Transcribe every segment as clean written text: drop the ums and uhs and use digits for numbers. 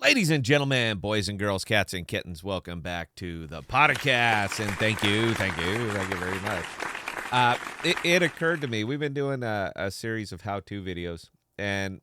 Ladies and gentlemen, boys and girls, cats and kittens, welcome back to the podcast, and thank you very much. It occurred to me, we've been doing a series of how-to videos, and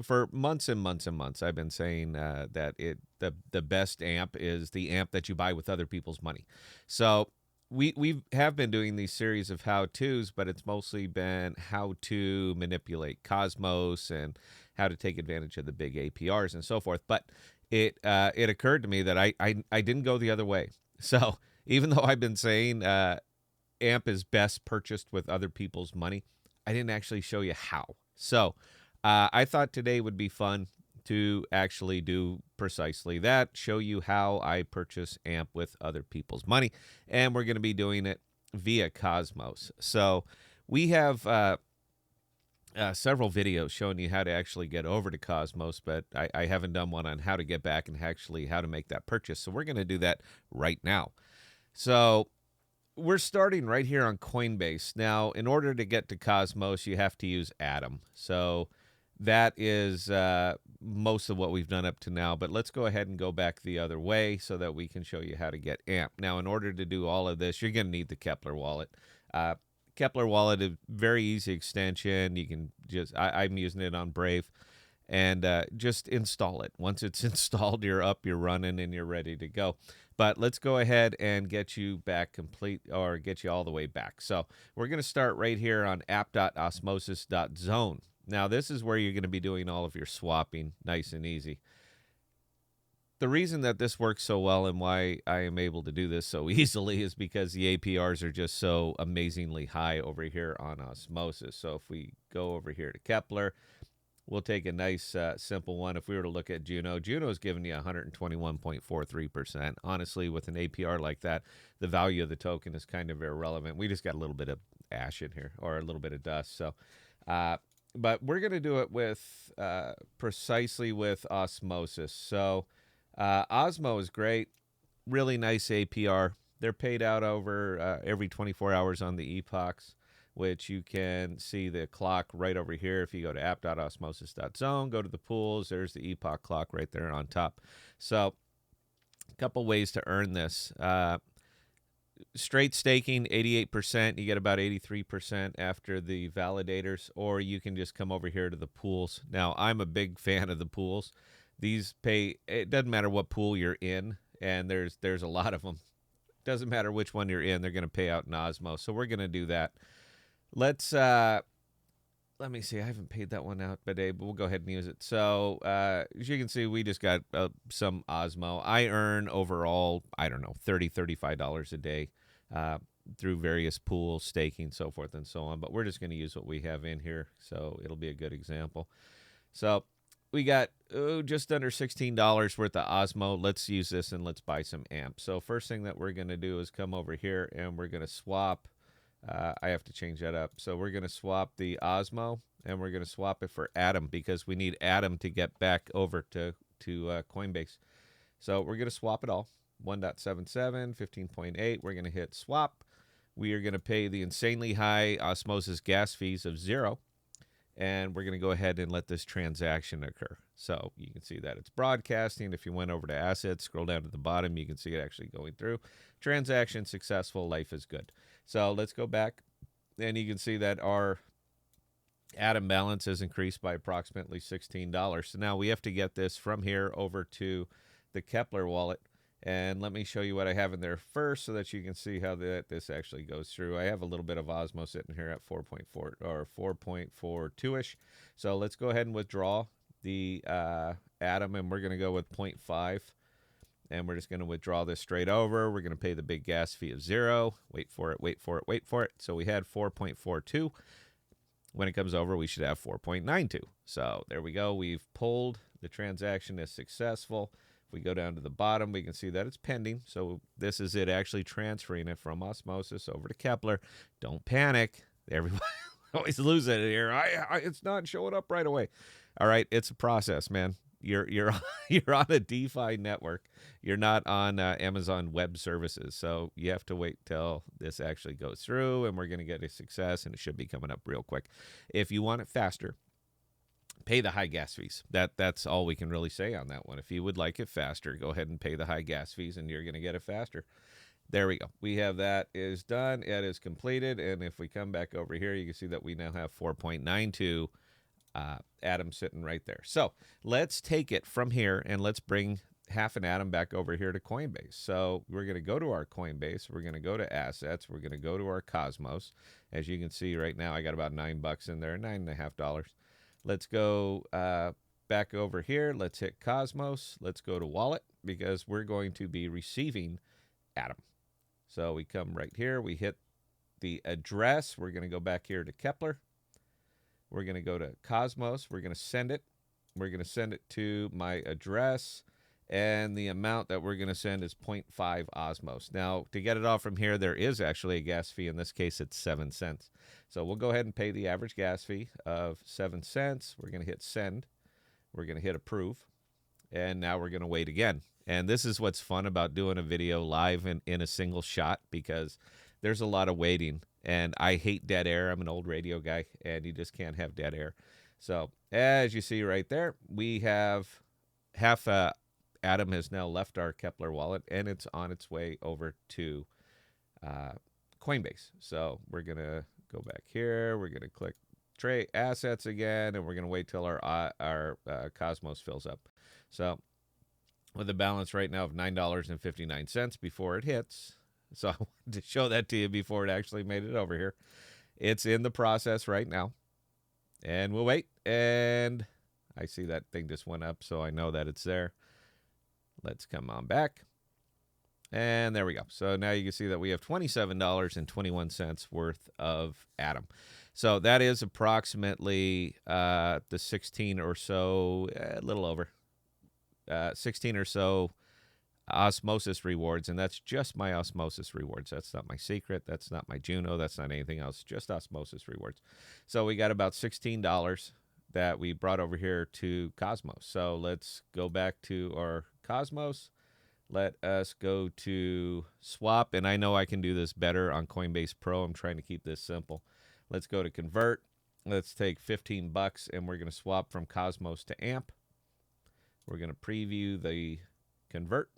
for months and months and months, I've been saying that the best amp is the amp that you buy with other people's money. So we have been doing these series of how-tos, but it's mostly been how to manipulate Cosmos and how to take advantage of the big APRs and so forth. But it occurred to me that I didn't go the other way. So even though I've been saying amp is best purchased with other people's money, I didn't actually show you how. So I thought today would be fun to actually do precisely that, show you how I purchase amp with other people's money, and we're going to be doing it via Cosmos. So we have several videos showing you how to actually get over to Cosmos, but I haven't done one on how to get back and actually how to make that purchase. So we're going to do that right now. So we're starting right here on Coinbase. Now, in order to get to Cosmos, you have to use Atom. So that is most of what we've done up to now, but let's go ahead and go back the other way so that we can show you how to get AMP. Now, in order to do all of this, you're going to need the Keplr wallet. Keplr wallet is very easy extension. You can just, I'm using it on Brave, and just install it. Once it's installed, you're up, you're running, and you're ready to go. But let's go ahead and get you back complete, or get you all the way back. So we're going to start right here on app.osmosis.zone. Now, this is where you're going to be doing all of your swapping, nice and easy. The reason that this works so well and why I am able to do this so easily is because the APRs are just so amazingly high over here on Osmosis. So if we go over here to Keplr, we'll take a nice simple one. If we were to look at Juno's giving you 121.43%. Honestly, with an APR like that, the value of the token is kind of irrelevant. We just got a little bit of ash in here, or a little bit of dust. So, but we're going to do it with precisely with Osmosis. So Osmo is great, really nice APR. They're paid out over every 24 hours on the epochs, which you can see the clock right over here. If you go to app.osmosis.zone, go to the pools, there's the epoch clock right there on top. So a couple ways to earn this. Straight staking, 88%. You get about 83% after the validators, or you can just come over here to the pools. Now, I'm a big fan of the pools. These pay, it doesn't matter what pool you're in, and there's a lot of them. Doesn't matter which one you're in, they're going to pay out in Osmo. So we're going to do that. Let's, let me see. I haven't paid that one out, but we'll go ahead and use it. So as you can see, we just got some Osmo. I earn overall, I don't know, $30, $35 a day through various pools, staking, so forth and so on. But we're just going to use what we have in here, so it'll be a good example. So we got just under $16 worth of Osmo. Let's use this and let's buy some amp. So first thing that we're going to do is come over here and we're going to swap. I have to change that up. So we're going to swap the Osmo and we're going to swap it for Atom because we need Atom to get back over to Coinbase. So we're going to swap it all. 1.77, 15.8. We're going to hit swap. We are going to pay the insanely high Osmosis gas fees of 0. And we're going to go ahead and let this transaction occur. So you can see that it's broadcasting. If you went over to assets, scroll down to the bottom, you can see it actually going through. Transaction successful, life is good. So let's go back, and you can see that our Atom balance has increased by approximately $16. So now we have to get this from here over to the Keplr wallet. And let me show you what I have in there first so that you can see how this actually goes through. I have a little bit of Osmo sitting here at 4.4 or 4.42-ish. So let's go ahead and withdraw the Atom, and we're going to go with 0.5. And we're just going to withdraw this straight over. We're going to pay the big gas fee of 0. Wait for it, wait for it, wait for it. So we had 4.42. When it comes over, we should have 4.92. So there we go. We've pulled. The transaction is successful. If we go down to the bottom, we can see that it's pending. So this is it actually transferring it from Osmosis over to Keplr. Don't panic. Everybody always lose it here. It's not showing up right away. All right, it's a process, man. You're on a DeFi network. You're not on Amazon Web Services, so you have to wait till this actually goes through, and we're going to get a success, and it should be coming up real quick. If you want it faster, Pay the high gas fees. That's all we can really say on that one. If you would like it faster, go ahead and pay the high gas fees, and you're going to get it faster. There we go. We have that is done. It is completed. And if we come back over here, you can see that we now have 4.92 atoms sitting right there. So let's take it from here and let's bring half an atom back over here to Coinbase. So we're going to go to our Coinbase. We're going to go to assets. We're going to go to our Cosmos. As you can see right now, I got about $9 in there, $9.50. Let's go back over here. Let's hit Cosmos. Let's go to wallet because we're going to be receiving atom. So we come right here. We hit the address. We're going to go back here to Keplr. We're going to go to Cosmos. We're going to send it. We're going to send it to my address. And the amount that we're going to send is 0.5 Osmos. Now, to get it off from here, there is actually a gas fee. In this case, it's 7 cents. So we'll go ahead and pay the average gas fee of 7 cents. We're going to hit send. We're going to hit approve. And now we're going to wait again. And this is what's fun about doing a video live in a single shot, because there's a lot of waiting. And I hate dead air. I'm an old radio guy, and you just can't have dead air. So as you see right there, we have half a atom has now left our Keplr wallet, and it's on its way over to Coinbase. So we're going to go back here. We're going to click trade assets again, and we're going to wait till our Cosmos fills up. So with a balance right now of $9.59 before it hits. So I wanted to show that to you before it actually made it over here. It's in the process right now. And we'll wait. And I see that thing just went up, so I know that it's there. Let's come on back. And there we go. So now you can see that we have $27.21 worth of atom. So that is approximately the 16 or so, a little over, 16 or so Osmosis rewards, and that's just my Osmosis rewards. That's not my secret. That's not my Juno. That's not anything else. Just Osmosis rewards. So we got about $16 that we brought over here to Cosmos. So let's go back to our Cosmos. Let us go to swap, and I know I can do this better on Coinbase Pro. I'm trying to keep this simple. Let's go to convert. Let's take $15, and we're going to swap from Cosmos to AMP. We're going to preview the convert.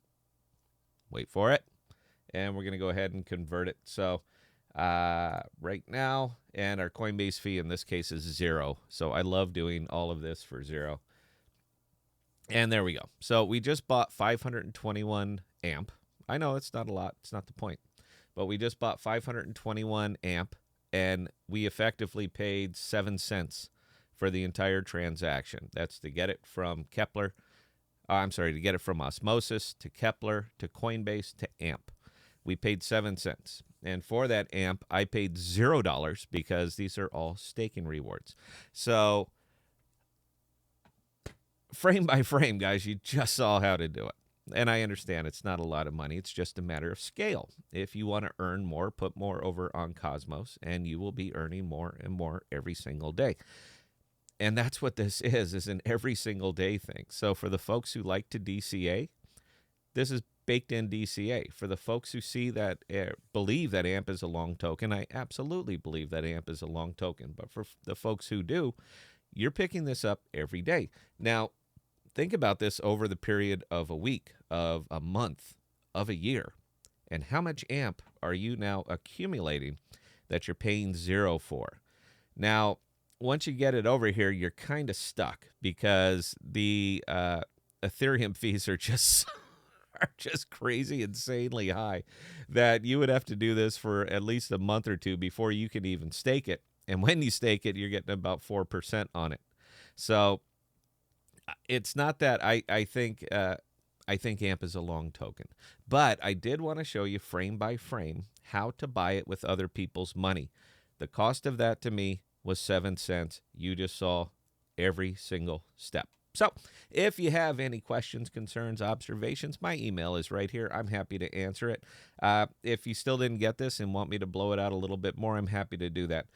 Wait for it. And we're going to go ahead and convert it. So right now, and our Coinbase fee in this case is 0. So I love doing all of this for 0. And there we go. So we just bought 521 amp. I know it's not a lot. It's not the point. But we just bought 521 amp, and we effectively paid 7 cents for the entire transaction. That's to get it from Keplr. To get it from Osmosis to Keplr to Coinbase to AMP. We paid 7 cents. And for that AMP, I paid $0 because these are all staking rewards. So frame by frame, guys, you just saw how to do it. And I understand it's not a lot of money. It's just a matter of scale. If you want to earn more, put more over on Cosmos, and you will be earning more and more every single day. And that's what this is an every single day thing. So for the folks who like to DCA, this is baked in DCA. For the folks who see that, believe that AMP is a long token, I absolutely believe that AMP is a long token. But for the folks who do, you're picking this up every day. Now, think about this over the period of a week, of a month, of a year. And how much AMP are you now accumulating that you're paying 0 for? Now, once you get it over here, you're kind of stuck because the Ethereum fees are just crazy, insanely high, that you would have to do this for at least a month or two before you can even stake it. And when you stake it, you're getting about 4% on it. So it's not that I think AMP is a long token, but I did want to show you frame by frame how to buy it with other people's money. The cost of that to me was 7 cents. You just saw every single step. So if you have any questions, concerns, observations, my email is right here. I'm happy to answer it. If you still didn't get this and want me to blow it out a little bit more, I'm happy to do that.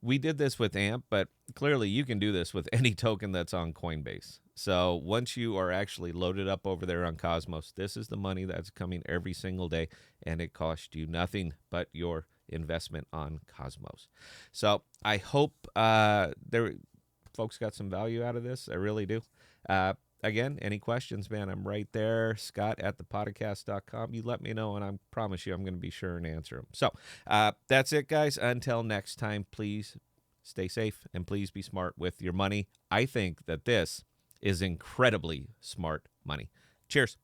We did this with AMP, but clearly you can do this with any token that's on Coinbase. So once you are actually loaded up over there on Cosmos, this is the money that's coming every single day, and it costs you nothing but your investment on Cosmos. So I hope folks got some value out of this. I really do. Again, any questions, man, I'm right there. Scott@thepodcast.com. You let me know, and I promise you I'm going to be sure and answer them. So that's it, guys. Until next time, please stay safe and please be smart with your money. I think that this is incredibly smart money. Cheers.